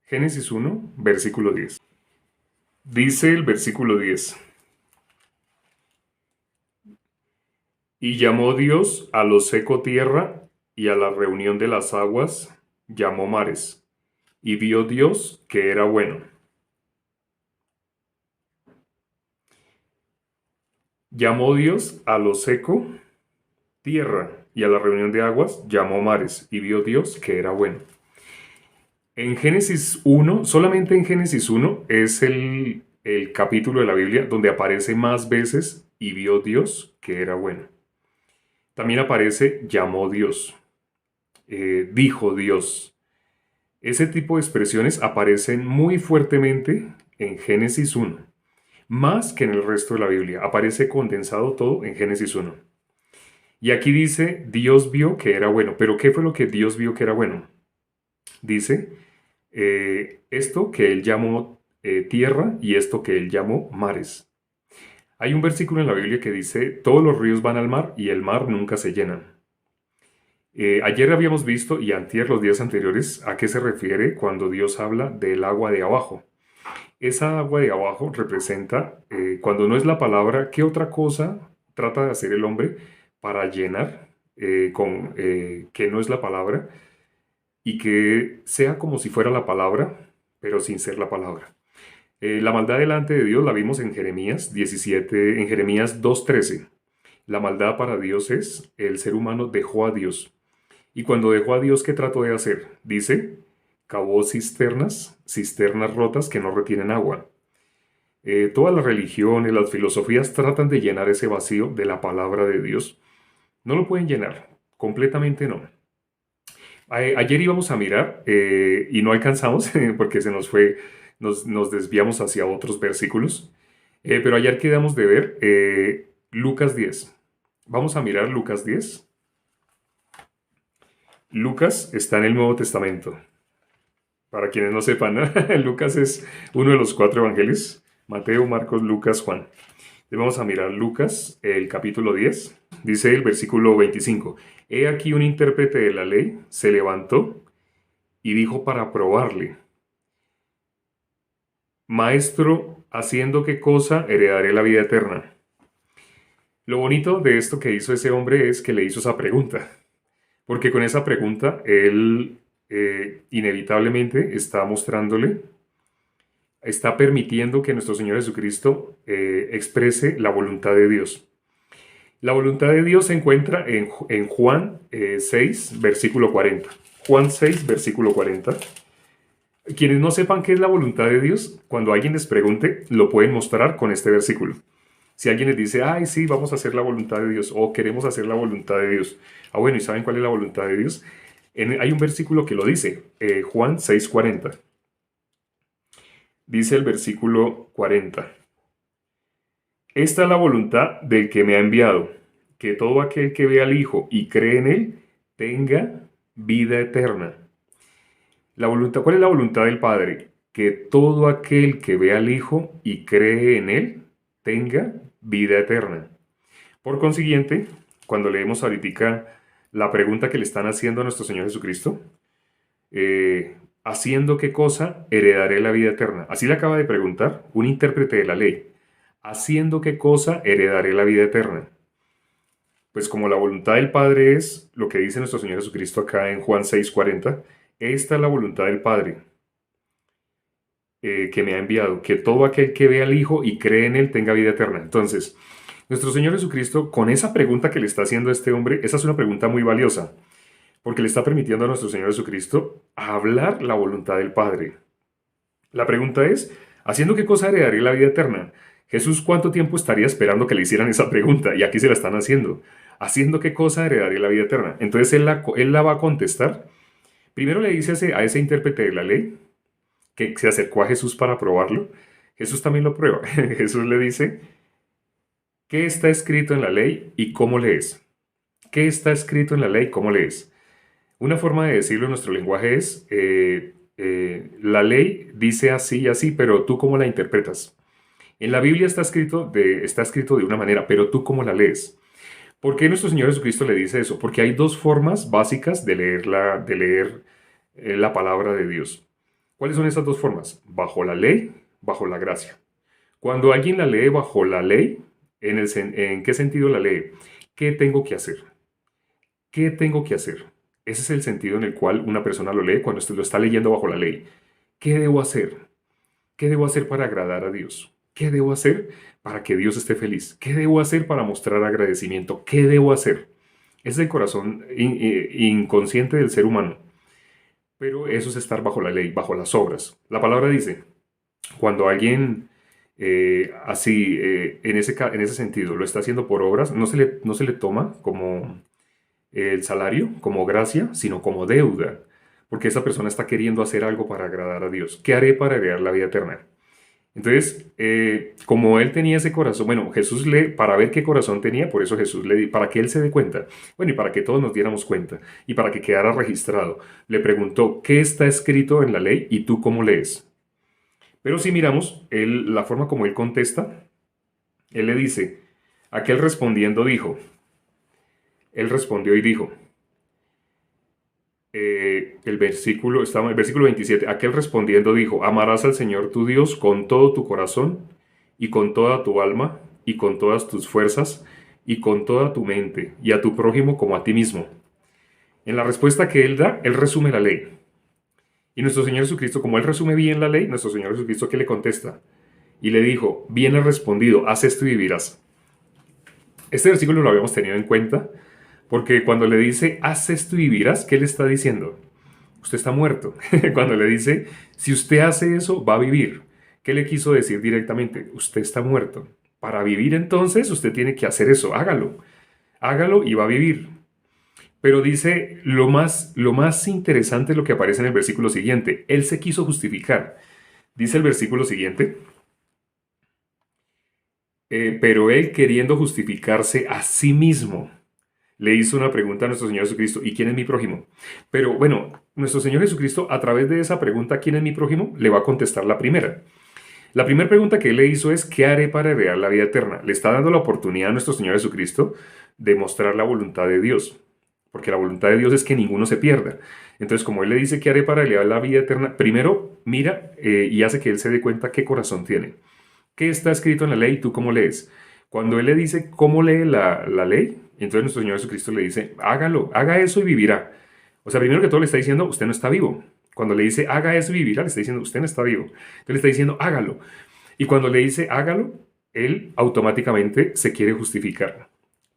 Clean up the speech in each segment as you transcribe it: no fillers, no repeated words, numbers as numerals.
Génesis 1, versículo 10. Dice el versículo 10. Y llamó Dios a lo seco tierra, y a la reunión de las aguas llamó mares. Y vio Dios que era bueno. Llamó Dios a lo seco tierra, y a la reunión de aguas llamó mares. Y vio Dios que era bueno. En Génesis 1, solamente en Génesis 1 es el capítulo de la Biblia donde aparece más veces y vio Dios que era bueno. También aparece llamó Dios, dijo Dios. Ese tipo de expresiones aparecen muy fuertemente en Génesis 1, más que en el resto de la Biblia. Aparece condensado todo en Génesis 1. Y aquí dice, Dios vio que era bueno. ¿Pero qué fue lo que Dios vio que era bueno? Dice, esto que él llamó tierra y esto que él llamó mares. Hay un versículo en la Biblia que dice, todos los ríos van al mar y el mar nunca se llena. Ayer habíamos visto, y antier, los días anteriores, a qué se refiere cuando Dios habla del agua de abajo. Esa agua de abajo representa, cuando no es la palabra, ¿qué otra cosa trata de hacer el hombre para llenar que no es la palabra y que sea como si fuera la palabra, pero sin ser la palabra? La maldad delante de Dios la vimos en Jeremías 17, en Jeremías 2:13. La maldad para Dios es, el ser humano dejó a Dios. Y cuando dejó a Dios, ¿qué trató de hacer? Dice, cavó cisternas, cisternas rotas que no retienen agua. Todas las religiones, las filosofías tratan de llenar ese vacío de la palabra de Dios. No lo pueden llenar, completamente no. Ayer íbamos a mirar y no alcanzamos porque se nos fue, nos desviamos hacia otros versículos. Pero ayer quedamos de ver Lucas 10. Vamos a mirar Lucas 10. Lucas está en el Nuevo Testamento. Para quienes no sepan, ¿no? Lucas es uno de los 4 evangelios. Mateo, Marcos, Lucas, Juan. Entonces vamos a mirar Lucas, el capítulo 10. Dice el versículo 25. He aquí un intérprete de la ley se levantó y dijo para probarle. Maestro, ¿haciendo qué cosa heredaré la vida eterna? Lo bonito de esto que hizo ese hombre es que le hizo esa pregunta. Porque con esa pregunta él inevitablemente está mostrándole, está permitiendo que nuestro Señor Jesucristo exprese la voluntad de Dios. La voluntad de Dios se encuentra en Juan 6, versículo 40. Juan 6, versículo 40. Quienes no sepan qué es la voluntad de Dios, cuando alguien les pregunte, lo pueden mostrar con este versículo. Si alguien les dice, ay, sí, vamos a hacer la voluntad de Dios, o queremos hacer la voluntad de Dios. Ah, bueno, ¿y saben cuál es la voluntad de Dios? Hay un versículo que lo dice, Juan 6:40. Dice el versículo 40. Esta es la voluntad del que me ha enviado, que todo aquel que ve al Hijo y cree en Él, tenga vida eterna. ¿Cuál es la voluntad del Padre? Que todo aquel que ve al Hijo y cree en Él, tenga vida eterna. Por consiguiente, cuando leemos ahorita la pregunta que le están haciendo a nuestro Señor Jesucristo, ¿haciendo qué cosa heredaré la vida eterna? Así le acaba de preguntar un intérprete de la ley. ¿Haciendo qué cosa heredaré la vida eterna? Pues como la voluntad del Padre es lo que dice nuestro Señor Jesucristo acá en Juan 6:40, esta es la voluntad del Padre que me ha enviado, que todo aquel que ve al Hijo y cree en Él tenga vida eterna. Entonces, nuestro Señor Jesucristo, con esa pregunta que le está haciendo a este hombre, esa es una pregunta muy valiosa, porque le está permitiendo a nuestro Señor Jesucristo hablar la voluntad del Padre. La pregunta es, ¿haciendo qué cosa heredaré la vida eterna? Jesús, ¿cuánto tiempo estaría esperando que le hicieran esa pregunta? Y aquí se la están haciendo. ¿Haciendo qué cosa heredaré la vida eterna? Entonces él la va a contestar. Primero le dice a ese intérprete de la ley, que se acercó a Jesús para probarlo. Jesús también lo prueba. Jesús le dice, ¿qué está escrito en la ley y cómo lees? ¿Qué está escrito en la ley y cómo lees? Una forma de decirlo en nuestro lenguaje es, la ley dice así y así, pero ¿tú cómo la interpretas? En la Biblia está escrito de una manera, pero ¿tú cómo la lees? ¿Por qué nuestro Señor Jesucristo le dice eso? Porque hay dos formas básicas de leer la palabra de Dios. ¿Cuáles son esas dos formas? Bajo la ley, bajo la gracia. Cuando alguien la lee bajo la ley, ¿en qué sentido la lee? ¿Qué tengo que hacer? ¿Qué tengo que hacer? Ese es el sentido en el cual una persona lo lee cuando lo está leyendo bajo la ley. ¿Qué debo hacer? ¿Qué debo hacer para agradar a Dios? ¿Qué debo hacer para que Dios esté feliz? ¿Qué debo hacer para mostrar agradecimiento? ¿Qué debo hacer? Es el corazón inconsciente del ser humano. Pero eso es estar bajo la ley, bajo las obras. La palabra dice, cuando alguien en ese sentido lo está haciendo por obras, no se le toma como el salario, como gracia, sino como deuda, porque esa persona está queriendo hacer algo para agradar a Dios. ¿Qué haré para heredar la vida eterna? Entonces, como él tenía ese corazón, bueno, Jesús para ver qué corazón tenía, por eso Jesús para que él se dé cuenta, bueno, y para que todos nos diéramos cuenta, y para que quedara registrado, le preguntó, ¿qué está escrito en la ley y tú cómo lees? Pero si miramos la forma como él contesta, él le dice, aquel respondiendo dijo, él respondió y dijo, estaba en el versículo 27, aquel respondiendo dijo, amarás al Señor tu Dios con todo tu corazón y con toda tu alma y con todas tus fuerzas y con toda tu mente y a tu prójimo como a ti mismo. En la respuesta que él da, él resume la ley. Y nuestro Señor Jesucristo, como él resume bien la ley, nuestro Señor Jesucristo, ¿qué le contesta? Y le dijo, bien has respondido, haz esto y vivirás. Este versículo lo habíamos tenido en cuenta porque cuando le dice, haz esto y vivirás, ¿qué le está diciendo? Usted está muerto. Cuando le dice, si usted hace eso, va a vivir. ¿Qué le quiso decir directamente? Usted está muerto. Para vivir entonces, usted tiene que hacer eso. Hágalo. Hágalo y va a vivir. Pero dice, lo más interesante es lo que aparece en el versículo siguiente. Él se quiso justificar. Dice el versículo siguiente, pero él queriendo justificarse a sí mismo, le hizo una pregunta a nuestro Señor Jesucristo, ¿y quién es mi prójimo? Pero bueno, nuestro Señor Jesucristo, a través de esa pregunta, ¿quién es mi prójimo?, le va a contestar la primera. La primera pregunta que él le hizo es, ¿qué haré para heredar la vida eterna? Le está dando la oportunidad a nuestro Señor Jesucristo de mostrar la voluntad de Dios, porque la voluntad de Dios es que ninguno se pierda. Entonces, como él le dice, ¿qué haré para heredar la vida eterna? Primero, mira y hace que él se dé cuenta qué corazón tiene. ¿Qué está escrito en la ley? ¿Tú cómo lees? Cuando él le dice cómo lee la ley, entonces nuestro Señor Jesucristo le dice, hágalo, haga eso y vivirá. O sea, primero que todo le está diciendo, usted no está vivo. Cuando le dice, haga eso y vivirá, le está diciendo, usted no está vivo. Entonces le está diciendo, hágalo. Y cuando le dice, hágalo, él automáticamente se quiere justificar.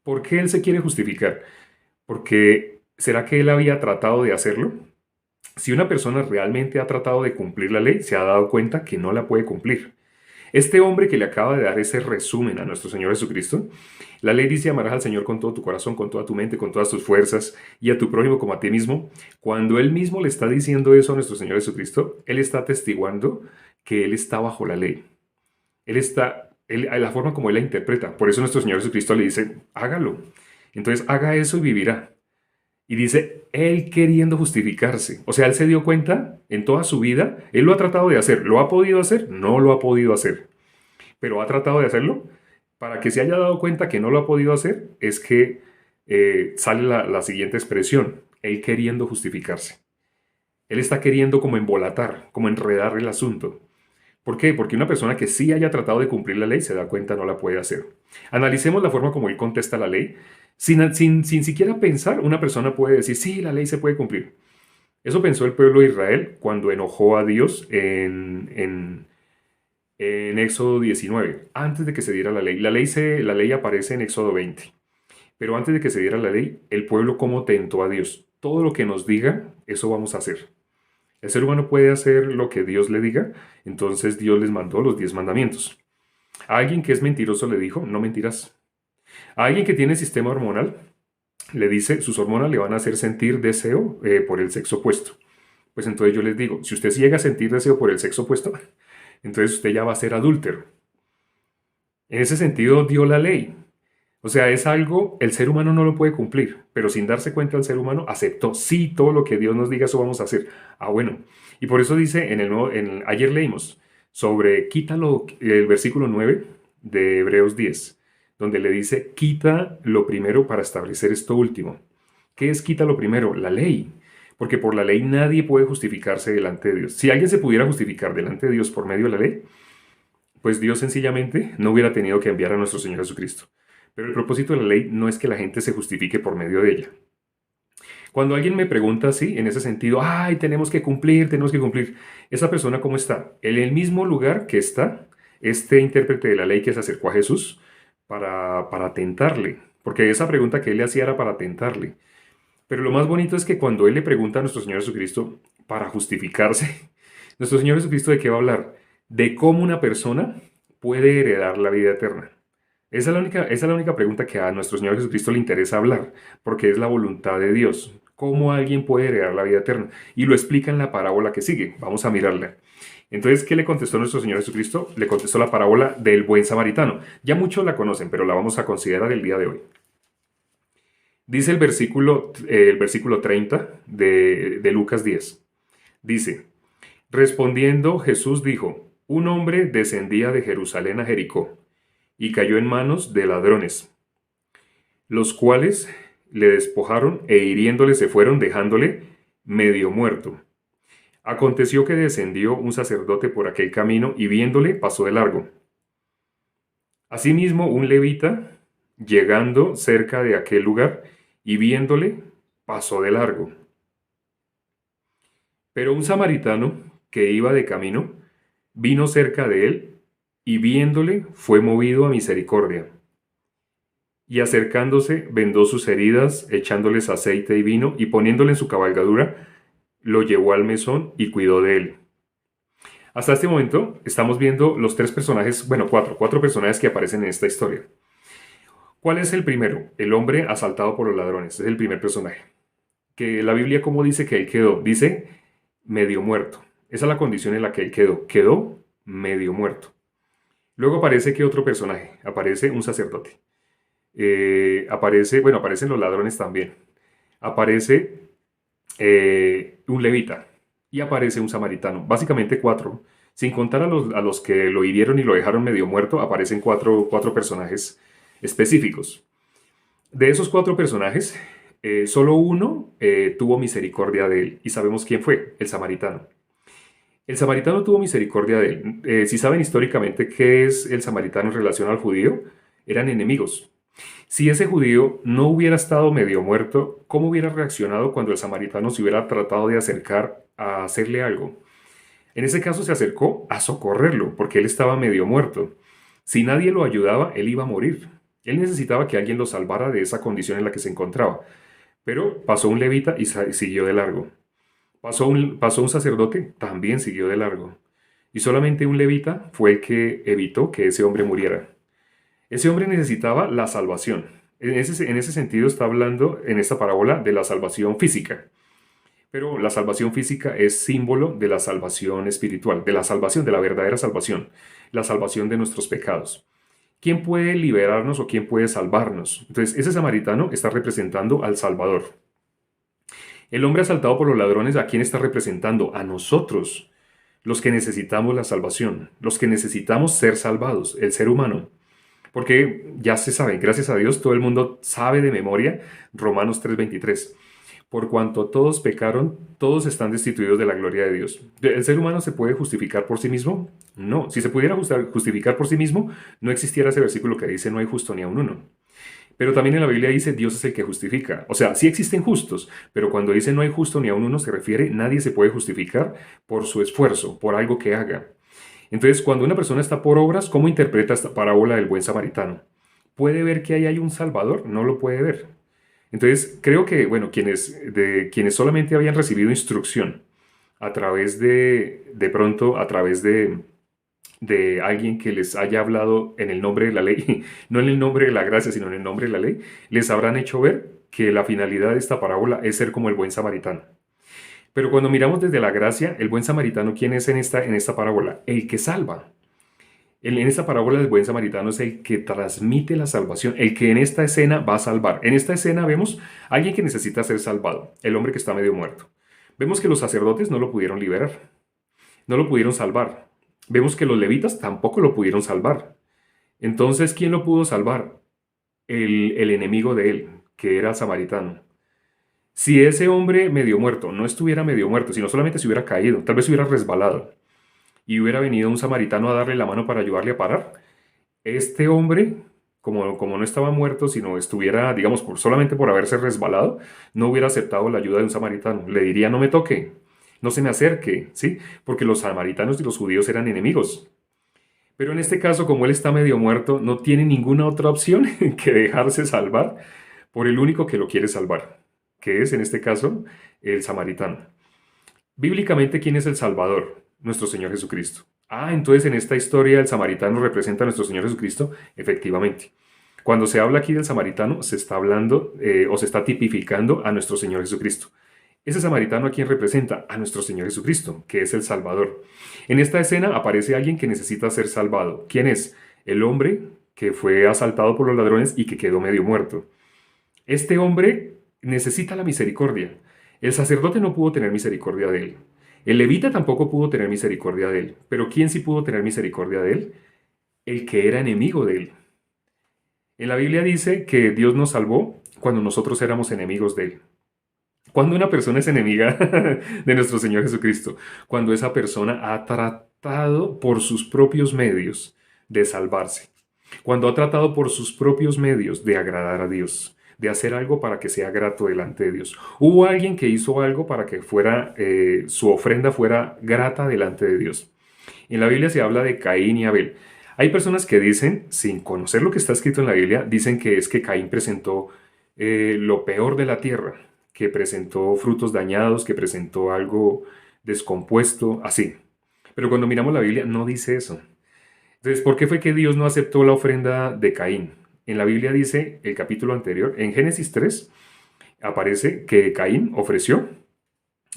¿Por qué él se quiere justificar? Porque, ¿será que él había tratado de hacerlo? Si una persona realmente ha tratado de cumplir la ley, se ha dado cuenta que no la puede cumplir. Este hombre que le acaba de dar ese resumen a nuestro Señor Jesucristo, la ley dice amarás al Señor con todo tu corazón, con toda tu mente, con todas tus fuerzas y a tu prójimo como a ti mismo. Cuando él mismo le está diciendo eso a nuestro Señor Jesucristo, él está atestiguando que él está bajo la ley. La forma como él la interpreta. Por eso nuestro Señor Jesucristo le dice, hágalo. Entonces haga eso y vivirá. Y dice, él queriendo justificarse. O sea, él se dio cuenta en toda su vida, él lo ha tratado de hacer. ¿Lo ha podido hacer? No lo ha podido hacer. Pero ha tratado de hacerlo. Para que se haya dado cuenta que no lo ha podido hacer, es que sale la siguiente expresión, él queriendo justificarse. Él está queriendo como embolatar, como enredar el asunto. ¿Por qué? Porque una persona que sí haya tratado de cumplir la ley se da cuenta no la puede hacer. Analicemos la forma como él contesta la ley. Sin siquiera pensar, una persona puede decir, sí, la ley se puede cumplir. Eso pensó el pueblo de Israel cuando enojó a Dios en Éxodo 19, antes de que se diera la ley. La ley aparece en Éxodo 20. Pero antes de que se diera la ley, el pueblo como tentó a Dios. Todo lo que nos diga, eso vamos a hacer. El ser humano puede hacer lo que Dios le diga, entonces Dios les mandó los 10 mandamientos. A alguien que es mentiroso le dijo, no mentirás. A alguien que tiene sistema hormonal, le dice, sus hormonas le van a hacer sentir deseo por el sexo opuesto. Pues entonces yo les digo, si usted llega a sentir deseo por el sexo opuesto, entonces usted ya va a ser adúltero. En ese sentido dio la ley. O sea, es algo, el ser humano no lo puede cumplir, pero sin darse cuenta el ser humano aceptó, sí, todo lo que Dios nos diga, eso vamos a hacer. Ah, bueno. Y por eso dice, ayer leímos sobre, quítalo, el versículo 9 de Hebreos 10, donde le dice, quita lo primero para establecer esto último. ¿Qué es quita lo primero? La ley. porque por la ley nadie puede justificarse delante de Dios. Si alguien se pudiera justificar delante de Dios por medio de la ley, pues Dios sencillamente no hubiera tenido que enviar a nuestro Señor Jesucristo. Pero el propósito de la ley no es que la gente se justifique por medio de ella. Cuando alguien me pregunta así, en ese sentido, ay, tenemos que cumplir, esa persona ¿cómo está? En el mismo lugar que está este intérprete de la ley que se acercó a Jesús para tentarle, porque esa pregunta que él le hacía era para tentarle. Pero lo más bonito es que cuando él le pregunta a nuestro Señor Jesucristo para justificarse, nuestro Señor Jesucristo ¿de qué va a hablar? De cómo una persona puede heredar la vida eterna. Esa es la única pregunta que a nuestro Señor Jesucristo le interesa hablar, porque es la voluntad de Dios. ¿Cómo alguien puede heredar la vida eterna? Y lo explica en la parábola que sigue. Vamos a mirarla. Entonces, ¿qué le contestó nuestro Señor Jesucristo? Le contestó la parábola del buen samaritano. Ya muchos la conocen, pero la vamos a considerar el día de hoy. Dice el versículo 30 de Lucas 10. Dice, respondiendo Jesús dijo, un hombre descendía de Jerusalén a Jericó y cayó en manos de ladrones, los cuales le despojaron e hiriéndole se fueron dejándole medio muerto. Aconteció que descendió un sacerdote por aquel camino y viéndole pasó de largo. Asimismo un levita, llegando cerca de aquel lugar y viéndole pasó de largo. Pero un samaritano que iba de camino vino cerca de él y viéndole fue movido a misericordia. Y acercándose vendó sus heridas, echándoles aceite y vino, y poniéndole en su cabalgadura, lo llevó al mesón y cuidó de él. Hasta este momento estamos viendo los tres personajes, bueno, cuatro personajes que aparecen en esta historia. ¿Cuál es el primero? El hombre asaltado por los ladrones, es el primer personaje. Que la Biblia, ¿cómo dice que él quedó? Dice medio muerto. Esa es la condición en la que él quedó medio muerto. Luego aparece que otro personaje, aparece un sacerdote. Aparecen los ladrones también. Aparece un levita y aparece un samaritano. Básicamente cuatro. Sin contar a los que lo hirieron y lo dejaron medio muerto, aparecen cuatro personajes específicos. De esos cuatro personajes, solo uno tuvo misericordia de él. Y sabemos quién fue, el samaritano. El samaritano tuvo misericordia de él. Si saben históricamente qué es el samaritano en relación al judío, eran enemigos. Si ese judío no hubiera estado medio muerto, ¿cómo hubiera reaccionado cuando el samaritano se hubiera tratado de acercar a hacerle algo? En ese caso se acercó a socorrerlo, porque él estaba medio muerto. Si nadie lo ayudaba, él iba a morir. Él necesitaba que alguien lo salvara de esa condición en la que se encontraba. Pero pasó un levita y siguió de largo. Pasó un sacerdote, también siguió de largo. Y solamente un levita fue el que evitó que ese hombre muriera. Ese hombre necesitaba la salvación. En ese sentido está hablando en esta parábola de la salvación física. Pero la salvación física es símbolo de la salvación espiritual, de la salvación, de la verdadera salvación, la salvación de nuestros pecados. ¿Quién puede liberarnos o quién puede salvarnos? Entonces, ese samaritano está representando al Salvador. El hombre asaltado por los ladrones, ¿a quién está representando? A nosotros, los que necesitamos la salvación, los que necesitamos ser salvados, el ser humano. Porque ya se sabe, gracias a Dios, todo el mundo sabe de memoria Romanos 3:23. Por cuanto todos pecaron, todos están destituidos de la gloria de Dios. ¿El ser humano se puede justificar por sí mismo? No. Si se pudiera justificar por sí mismo, no existiera ese versículo que dice no hay justo ni aun uno. Pero también en la Biblia dice Dios es el que justifica. O sea, sí existen justos, pero cuando dice no hay justo ni aun uno se refiere nadie se puede justificar por su esfuerzo, por algo que haga. Entonces, cuando una persona está por obras, ¿cómo interpreta esta parábola del buen samaritano? ¿Puede ver que ahí hay un Salvador? No lo puede ver. Entonces, creo que, bueno, quienes solamente habían recibido instrucción a través de pronto, a través de alguien que les haya hablado en el nombre de la ley, no en el nombre de la gracia, sino en el nombre de la ley, les habrán hecho ver que la finalidad de esta parábola es ser como el buen samaritano. Pero cuando miramos desde la gracia, el buen samaritano, ¿quién es en esta parábola? El que salva. En esta parábola del buen samaritano es el que transmite la salvación, el que en esta escena va a salvar. En esta escena vemos a alguien que necesita ser salvado, el hombre que está medio muerto. Vemos que los sacerdotes no lo pudieron liberar, no lo pudieron salvar. Vemos que los levitas tampoco lo pudieron salvar. Entonces, ¿quién lo pudo salvar? El enemigo de él, que era samaritano. Si ese hombre medio muerto no estuviera medio muerto, sino solamente se hubiera caído, tal vez hubiera resbalado y hubiera venido un samaritano a darle la mano para ayudarle a parar, este hombre, como no estaba muerto, sino estuviera, digamos, solamente por haberse resbalado, no hubiera aceptado la ayuda de un samaritano. Le diría, no me toque, no se me acerque, ¿sí? Porque los samaritanos y los judíos eran enemigos. Pero en este caso, como él está medio muerto, no tiene ninguna otra opción que dejarse salvar por el único que lo quiere salvar, que es en este caso el samaritano. Bíblicamente, ¿quién es el Salvador? Nuestro Señor Jesucristo. Ah, entonces en esta historia el samaritano representa a nuestro Señor Jesucristo, efectivamente. Cuando se habla aquí del samaritano, se está hablando o se está tipificando a nuestro Señor Jesucristo. Ese samaritano a quién representa? A nuestro Señor Jesucristo, que es el Salvador. En esta escena aparece alguien que necesita ser salvado. ¿Quién es? El hombre que fue asaltado por los ladrones y que quedó medio muerto. Este hombre necesita la misericordia. El sacerdote no pudo tener misericordia de él. El levita tampoco pudo tener misericordia de él. Pero ¿quién sí pudo tener misericordia de él? El que era enemigo de él. En la Biblia dice que Dios nos salvó cuando nosotros éramos enemigos de él. Cuando una persona es enemiga de nuestro Señor Jesucristo, cuando esa persona ha tratado por sus propios medios de salvarse, cuando ha tratado por sus propios medios de agradar a Dios, de hacer algo para que sea grato delante de Dios. Hubo alguien que hizo algo para que su ofrenda fuera grata delante de Dios. En la Biblia se habla de Caín y Abel. Hay personas que dicen, sin conocer lo que está escrito en la Biblia, dicen que es que Caín presentó lo peor de la tierra, que presentó frutos dañados, que presentó algo descompuesto, así. Pero cuando miramos la Biblia no dice eso. Entonces, ¿por qué fue que Dios no aceptó la ofrenda de Caín? En la Biblia dice, el capítulo anterior, en Génesis 3, aparece que Caín ofreció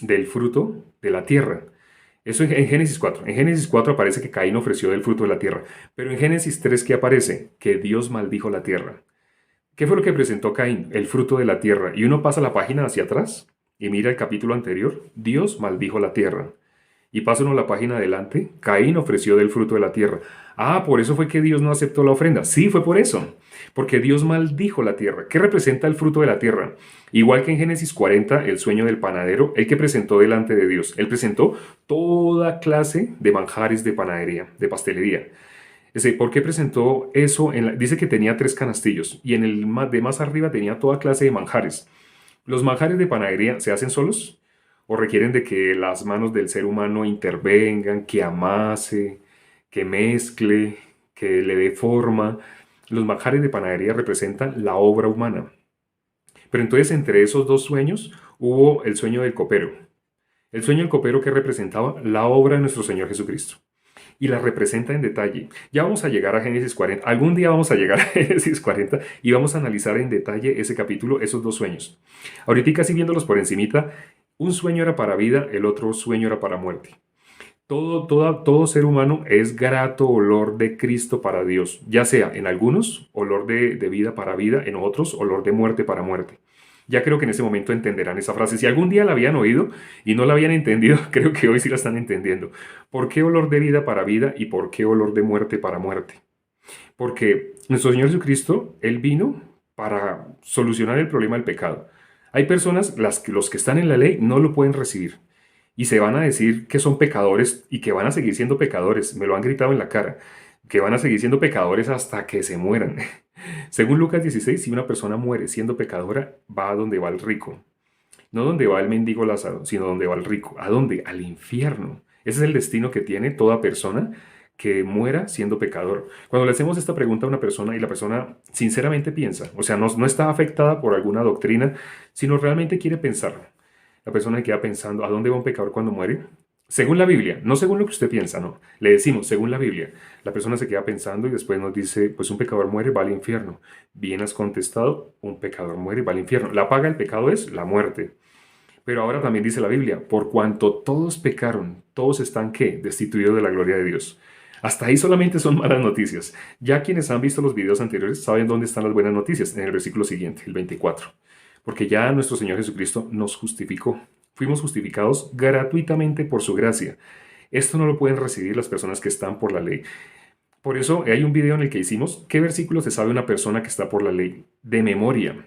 del fruto de la tierra. Eso en Génesis 4. En Génesis 4 aparece que Caín ofreció del fruto de la tierra. Pero en Génesis 3, ¿qué aparece? Que Dios maldijo la tierra. ¿Qué fue lo que presentó Caín? El fruto de la tierra. Y uno pasa la página hacia atrás y mira el capítulo anterior. Dios maldijo la tierra. Y pasa uno la página adelante. Caín ofreció del fruto de la tierra. Ah, por eso fue que Dios no aceptó la ofrenda. Sí, fue por eso. Porque Dios maldijo la tierra. ¿Qué representa el fruto de la tierra? Igual que en Génesis 40, el sueño del panadero, el que presentó delante de Dios. Él presentó toda clase de manjares de panadería, de pastelería. ¿Por qué presentó eso? Dice que tenía 3 canastillos y en el de más arriba tenía toda clase de manjares. ¿Los manjares de panadería se hacen solos? ¿O requieren de que las manos del ser humano intervengan, que amase, que mezcle, que le dé forma? Los manjares de panadería representan la obra humana. Pero entonces entre esos dos sueños hubo el sueño del copero. El sueño del copero que representaba la obra de nuestro Señor Jesucristo y la representa en detalle. Ya vamos a llegar a Génesis 40. Algún día vamos a llegar a Génesis 40 y vamos a analizar en detalle ese capítulo, esos dos sueños. Ahorita casi viéndolos por encimita, un sueño era para vida, el otro sueño era para muerte. Todo ser humano es grato olor de Cristo para Dios, ya sea en algunos olor de vida para vida, en otros olor de muerte para muerte. Ya creo que en ese momento entenderán esa frase. Si algún día la habían oído y no la habían entendido, creo que hoy sí la están entendiendo. ¿Por qué olor de vida para vida y por qué olor de muerte para muerte? Porque nuestro Señor Jesucristo, Él vino para solucionar el problema del pecado. Hay personas, los que están en la ley, no lo pueden recibir. Y se van a decir que son pecadores y que van a seguir siendo pecadores. Me lo han gritado en la cara. Que van a seguir siendo pecadores hasta que se mueran. Según Lucas 16, si una persona muere siendo pecadora, va a donde va el rico. No donde va el mendigo Lázaro, sino donde va el rico. ¿A dónde? Al infierno. Ese es el destino que tiene toda persona que muera siendo pecador. Cuando le hacemos esta pregunta a una persona y la persona sinceramente piensa, o sea, no está afectada por alguna doctrina, sino realmente quiere pensar. La persona queda pensando, ¿a dónde va un pecador cuando muere? Según la Biblia, no según lo que usted piensa, no. Le decimos, según la Biblia. La persona se queda pensando y después nos dice, pues un pecador muere, va al infierno. Bien has contestado, un pecador muere, va al infierno. La paga del pecado es la muerte. Pero ahora también dice la Biblia, por cuanto todos pecaron, todos están, ¿qué? Destituidos de la gloria de Dios. Hasta ahí solamente son malas noticias. Ya quienes han visto los videos anteriores saben dónde están las buenas noticias, en el versículo siguiente, el 24. Porque ya nuestro Señor Jesucristo nos justificó. Fuimos justificados gratuitamente por su gracia. Esto no lo pueden recibir las personas que están por la ley. Por eso hay un video en el que hicimos qué versículo se sabe una persona que está por la ley de memoria.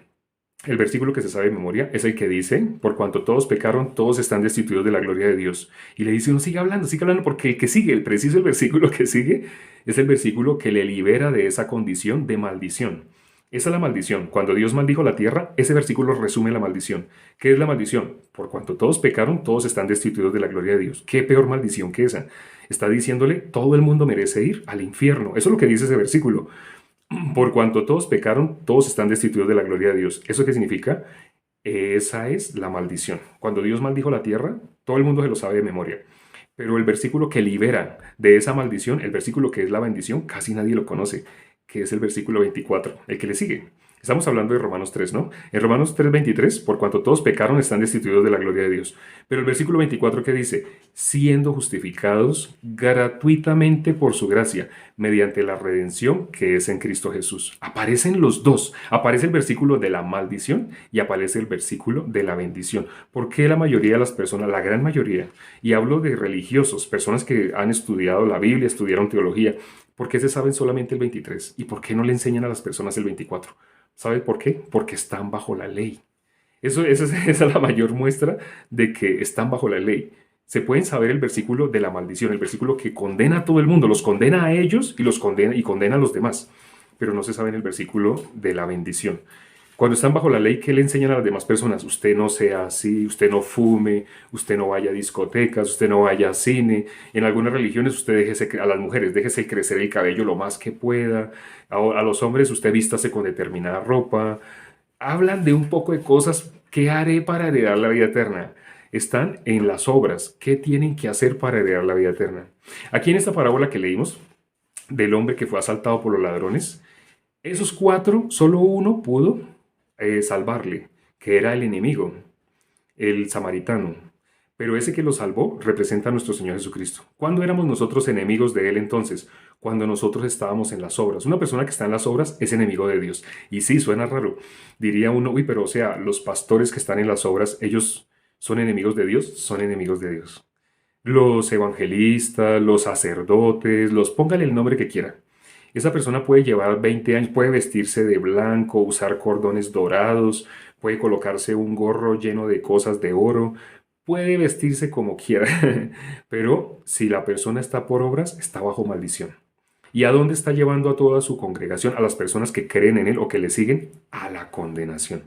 El versículo que se sabe de memoria es el que dice, por cuanto todos pecaron, todos están destituidos de la gloria de Dios. Y le dice uno, sigue hablando, porque el que sigue, el preciso el versículo que sigue, es el versículo que le libera de esa condición de maldición. Esa es la maldición. Cuando Dios maldijo la tierra, ese versículo resume la maldición. ¿Qué es la maldición? Por cuanto todos pecaron, todos están destituidos de la gloria de Dios. ¿Qué peor maldición que esa? Está diciéndole, todo el mundo merece ir al infierno. Eso es lo que dice ese versículo. Por cuanto todos pecaron, todos están destituidos de la gloria de Dios. ¿Eso qué significa? Esa es la maldición. Cuando Dios maldijo la tierra, todo el mundo se lo sabe de memoria. Pero el versículo que libera de esa maldición, el versículo que es la bendición, casi nadie lo conoce, que es el versículo 24, el que le sigue. Estamos hablando de Romanos 3, ¿no? En Romanos 3:23, por cuanto todos pecaron, están destituidos de la gloria de Dios. Pero el versículo 24 que dice, siendo justificados gratuitamente por su gracia, mediante la redención que es en Cristo Jesús. Aparecen los dos. Aparece el versículo de la maldición y aparece el versículo de la bendición. ¿Por qué la mayoría de las personas, la gran mayoría, y hablo de religiosos, personas que han estudiado la Biblia, estudiaron teología, ¿por qué se saben solamente el 23? ¿Y por qué no le enseñan a las personas el 24? ¿Sabe por qué? Porque están bajo la ley. Esa es la mayor muestra de que están bajo la ley. Se pueden saber el versículo de la maldición, el versículo que condena a todo el mundo, los condena a ellos y condena a los demás, pero no se sabe el versículo de la bendición. Cuando están bajo la ley, ¿qué le enseñan a las demás personas? Usted no sea así, usted no fume, usted no vaya a discotecas, usted no vaya a cine. En algunas religiones usted a las mujeres, déjese crecer el cabello lo más que pueda. A los hombres usted vístase con determinada ropa. Hablan de un poco de cosas. ¿Qué haré para heredar la vida eterna? Están en las obras. ¿Qué tienen que hacer para heredar la vida eterna? Aquí en esta parábola que leímos del hombre que fue asaltado por los ladrones, esos cuatro, solo uno pudo salvarle, que era el enemigo, el samaritano. Pero ese que lo salvó representa a nuestro Señor Jesucristo. ¿Cuándo éramos nosotros enemigos de Él entonces? Cuando nosotros estábamos en las obras. Una persona que está en las obras es enemigo de Dios. Y sí, suena raro. Diría uno, uy, pero o sea, los pastores que están en las obras, ¿ellos son enemigos de Dios? Son enemigos de Dios. Los evangelistas, los sacerdotes, póngale el nombre que quiera. Esa persona puede llevar 20 años, puede vestirse de blanco, usar cordones dorados, puede colocarse un gorro lleno de cosas de oro, puede vestirse como quiera, pero si la persona está por obras, está bajo maldición. ¿Y a dónde está llevando a toda su congregación, a las personas que creen en él o que le siguen? A la condenación.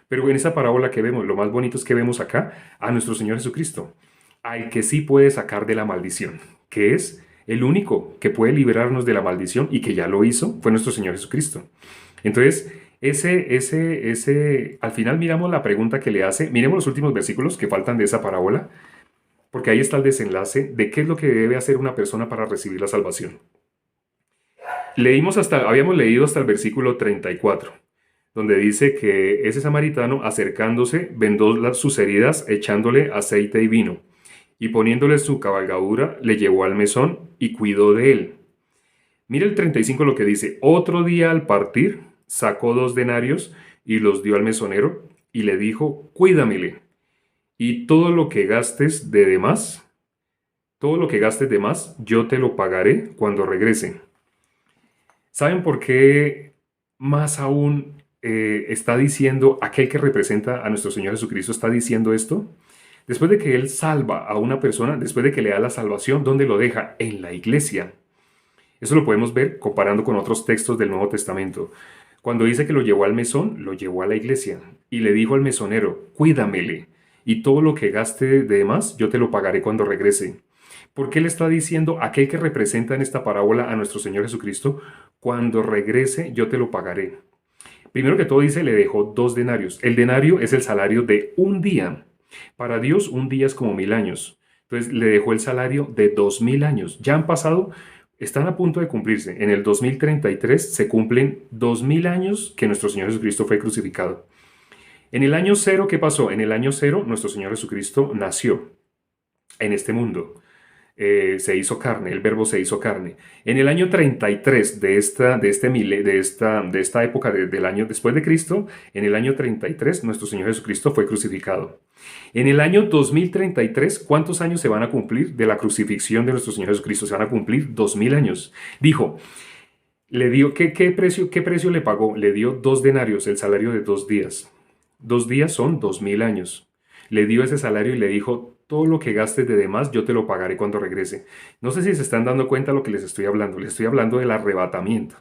Pero en esa parábola que vemos, lo más bonito es que vemos acá a nuestro Señor Jesucristo, al que sí puede sacar de la maldición, que es el único que puede liberarnos de la maldición y que ya lo hizo, fue nuestro Señor Jesucristo. Entonces, al final miramos la pregunta que le hace, miremos los últimos versículos que faltan de esa parábola, porque ahí está el desenlace de qué es lo que debe hacer una persona para recibir la salvación. Habíamos leído hasta el versículo 34, donde dice que ese samaritano, acercándose, vendó sus heridas, echándole aceite y vino, y poniéndole su cabalgadura, le llevó al mesón y cuidó de él. Mira el 35 lo que dice, otro día al partir, sacó 2 denarios y los dio al mesonero y le dijo, cuídamele, y todo lo que gastes de más, yo te lo pagaré cuando regrese. ¿Saben por qué más aún está diciendo aquel que representa a nuestro Señor Jesucristo está diciendo esto? Después de que Él salva a una persona, después de que le da la salvación, ¿dónde lo deja? En la iglesia. Eso lo podemos ver comparando con otros textos del Nuevo Testamento. Cuando dice que lo llevó al mesón, lo llevó a la iglesia y le dijo al mesonero, cuídamele, y todo lo que gaste de más, yo te lo pagaré cuando regrese. ¿Por qué le está diciendo aquel que representa en esta parábola a nuestro Señor Jesucristo? Cuando regrese, yo te lo pagaré. Primero que todo dice, le dejó 2 denarios. El denario es el salario de un día. Para Dios, un día es como 1000 años. Entonces, le dejó el salario de 2000 años. Ya han pasado, están a punto de cumplirse. En el 2033 se cumplen 2000 años que nuestro Señor Jesucristo fue crucificado. En el año 0, ¿qué pasó? En el año 0, nuestro Señor Jesucristo nació en este mundo. Se hizo carne, el verbo se hizo carne. En el año 33 de esta época del año después de Cristo, en el año 33 nuestro Señor Jesucristo fue crucificado. En el año 2033, ¿cuántos años se van a cumplir de la crucifixión de nuestro Señor Jesucristo? Se van a cumplir 2000 años. Dijo, le dio, ¿qué precio le pagó? Le dio 2 denarios, el salario de 2 días. 2 días son 2000 años. Le dio ese salario y le dijo, todo lo que gastes de demás, yo te lo pagaré cuando regrese. No sé si se están dando cuenta de lo que les estoy hablando. Les estoy hablando del arrebatamiento.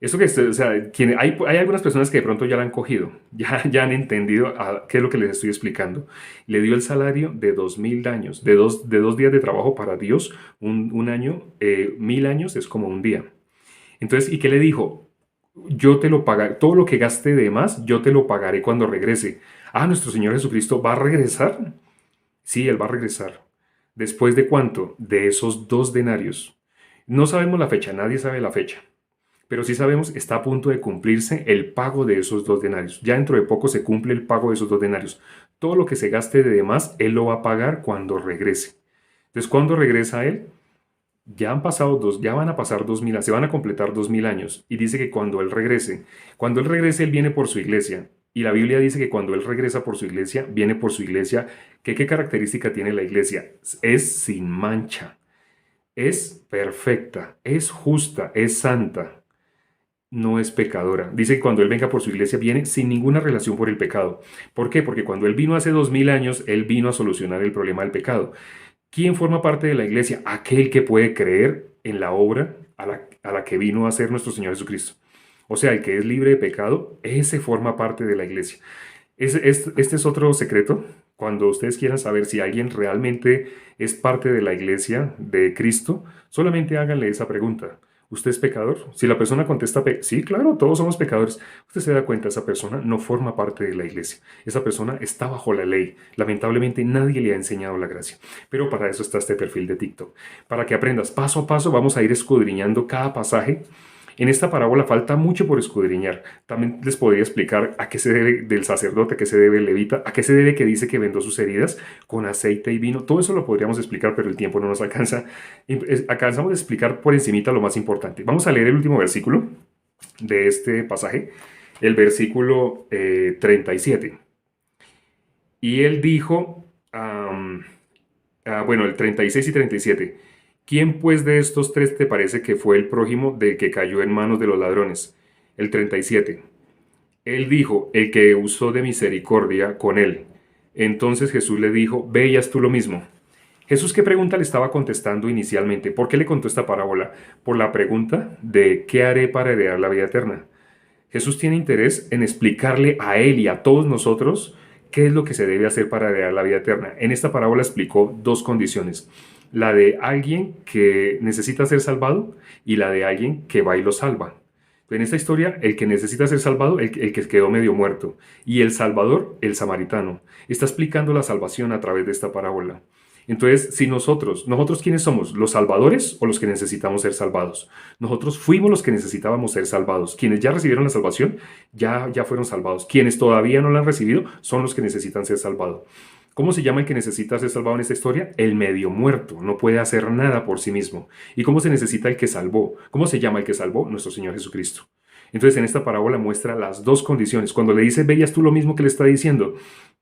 Eso que, o sea, hay algunas personas que de pronto ya la han cogido, ya han entendido qué es lo que les estoy explicando. Le dio el salario de 2000 años, de dos días de trabajo para Dios, un año, 1000 años es como un día. Entonces, ¿y qué le dijo? Yo te lo pagaré, todo lo que gaste de más, yo te lo pagaré cuando regrese. Ah, nuestro Señor Jesucristo va a regresar. Sí, Él va a regresar. ¿Después de cuánto? De esos 2 denarios. No sabemos la fecha, nadie sabe la fecha. Pero sí sabemos, está a punto de cumplirse el pago de esos 2 denarios. Ya dentro de poco se cumple el pago de esos 2 denarios. Todo lo que se gaste de demás, Él lo va a pagar cuando regrese. Entonces, ¿cuándo regresa Él? Ya van a pasar 2000, se van a completar 2000 años. Y dice que cuando Él regrese, Él viene por su iglesia. Y la Biblia dice que cuando Él regresa por su iglesia, viene por su iglesia. ¿Qué característica tiene la iglesia? Es sin mancha, es perfecta, es justa, es santa, no es pecadora. Dice que cuando Él venga por su iglesia, viene sin ninguna relación por el pecado. ¿Por qué? Porque cuando Él vino hace 2000 años, Él vino a solucionar el problema del pecado. ¿Quién forma parte de la iglesia? Aquel que puede creer en la obra a la que vino a hacer nuestro Señor Jesucristo. O sea, el que es libre de pecado, ese forma parte de la iglesia. Este es otro secreto. Cuando ustedes quieran saber si alguien realmente es parte de la iglesia de Cristo, solamente háganle esa pregunta. ¿Usted es pecador? Si la persona contesta, sí, claro, todos somos pecadores, usted se da cuenta, esa persona no forma parte de la iglesia. Esa persona está bajo la ley. Lamentablemente nadie le ha enseñado la gracia. Pero para eso está este perfil de TikTok. Para que aprendas paso a paso, vamos a ir escudriñando cada pasaje. En esta parábola falta mucho por escudriñar. También les podría explicar a qué se debe del sacerdote, a qué se debe el levita, a qué se debe que dice que vendó sus heridas con aceite y vino. Todo eso lo podríamos explicar, pero el tiempo no nos alcanza. Alcanzamos a explicar por encimita lo más importante. Vamos a leer el último versículo de este pasaje, el versículo 37. Y él dijo, bueno, el 36 y 37. ¿Quién pues de estos tres te parece que fue el prójimo del que cayó en manos de los ladrones? El 37. Él dijo, el que usó de misericordia con él. Entonces Jesús le dijo, ve y haz tú lo mismo. Jesús, ¿qué pregunta le estaba contestando inicialmente? ¿Por qué le contó esta parábola? Por la pregunta de ¿qué haré para heredar la vida eterna? Jesús tiene interés en explicarle a él y a todos nosotros qué es lo que se debe hacer para heredar la vida eterna. En esta parábola explicó dos condiciones: la de alguien que necesita ser salvado y la de alguien que va y lo salva. En esta historia, el que necesita ser salvado, el que quedó medio muerto, y el salvador, el samaritano. Está explicando la salvación a través de esta parábola. Entonces, si nosotros ¿quiénes somos? ¿Los salvadores o los que necesitamos ser salvados? Nosotros fuimos los que necesitábamos ser salvados. Quienes ya recibieron la salvación, ya fueron salvados. Quienes todavía no la han recibido, son los que necesitan ser salvados. ¿Cómo se llama el que necesita ser salvado en esta historia? El medio muerto, no puede hacer nada por sí mismo. ¿Y cómo se necesita el que salvó? ¿Cómo se llama el que salvó? Nuestro Señor Jesucristo. Entonces en esta parábola muestra las dos condiciones. Cuando le dice, veías tú lo mismo que le está diciendo,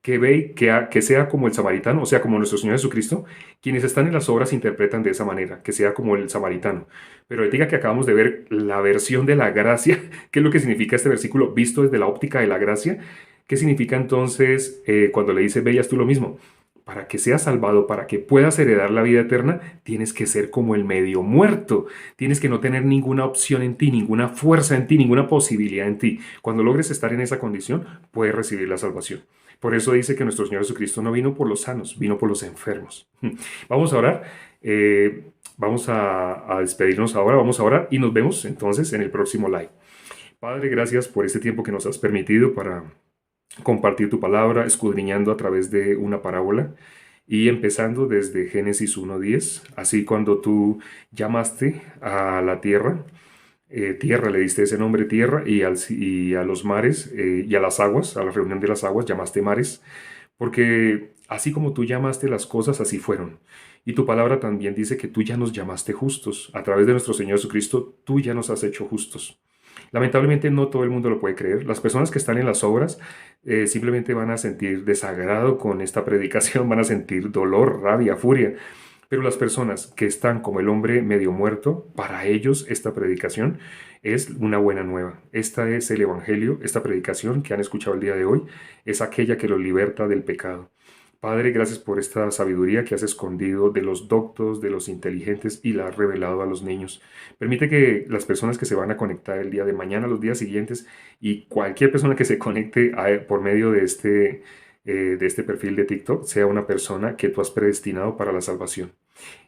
que ve que sea como el samaritano, o sea, como nuestro Señor Jesucristo. Quienes están en las obras interpretan de esa manera, que sea como el samaritano. Pero diga que acabamos de ver la versión de la gracia. ¿Qué es lo que significa este versículo visto desde la óptica de la gracia? ¿Qué significa entonces cuando le dice, veías tú lo mismo? Para que seas salvado, para que puedas heredar la vida eterna, tienes que ser como el medio muerto. Tienes que no tener ninguna opción en ti, ninguna fuerza en ti, ninguna posibilidad en ti. Cuando logres estar en esa condición, puedes recibir la salvación. Por eso dice que nuestro Señor Jesucristo no vino por los sanos, vino por los enfermos. Vamos a orar. Vamos a despedirnos ahora, vamos a orar y nos vemos entonces en el próximo live. Padre, gracias por este tiempo que nos has permitido para compartir tu palabra, escudriñando a través de una parábola y empezando desde Génesis 1:10. Así cuando tú llamaste a la tierra, tierra, le diste ese nombre tierra, y a los mares y a las aguas, a la reunión de las aguas, llamaste mares, porque así como tú llamaste las cosas, así fueron. Y tu palabra también dice que tú ya nos llamaste justos. A través de nuestro Señor Jesucristo, tú ya nos has hecho justos. Lamentablemente no todo el mundo lo puede creer. Las personas que están en las obras simplemente van a sentir desagrado con esta predicación, van a sentir dolor, rabia, furia, Pero las personas que están como el hombre medio muerto, para ellos esta predicación es una buena nueva. Esta es el Evangelio, esta predicación que han escuchado el día de hoy, es aquella que los liberta del pecado. Padre, gracias por esta sabiduría que has escondido de los doctos, de los inteligentes y la has revelado a los niños. Permite que las personas que se van a conectar el día de mañana, los días siguientes, y cualquier persona que se conecte por medio de este perfil de TikTok sea una persona que tú has predestinado para la salvación.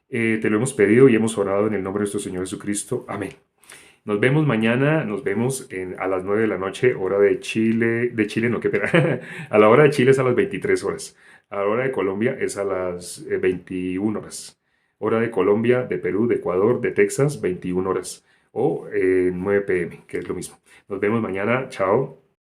Te lo hemos pedido y hemos orado en el nombre de nuestro Señor Jesucristo. Amén. Nos vemos mañana, nos vemos a las 9 de la noche, hora de Chile no, qué pena, a la hora de Chile es a las 23 horas, a la hora de Colombia es a las 21 horas, hora de Colombia, de Perú, de Ecuador, de Texas, 21 horas, o 9 p.m., que es lo mismo. Nos vemos mañana, chao.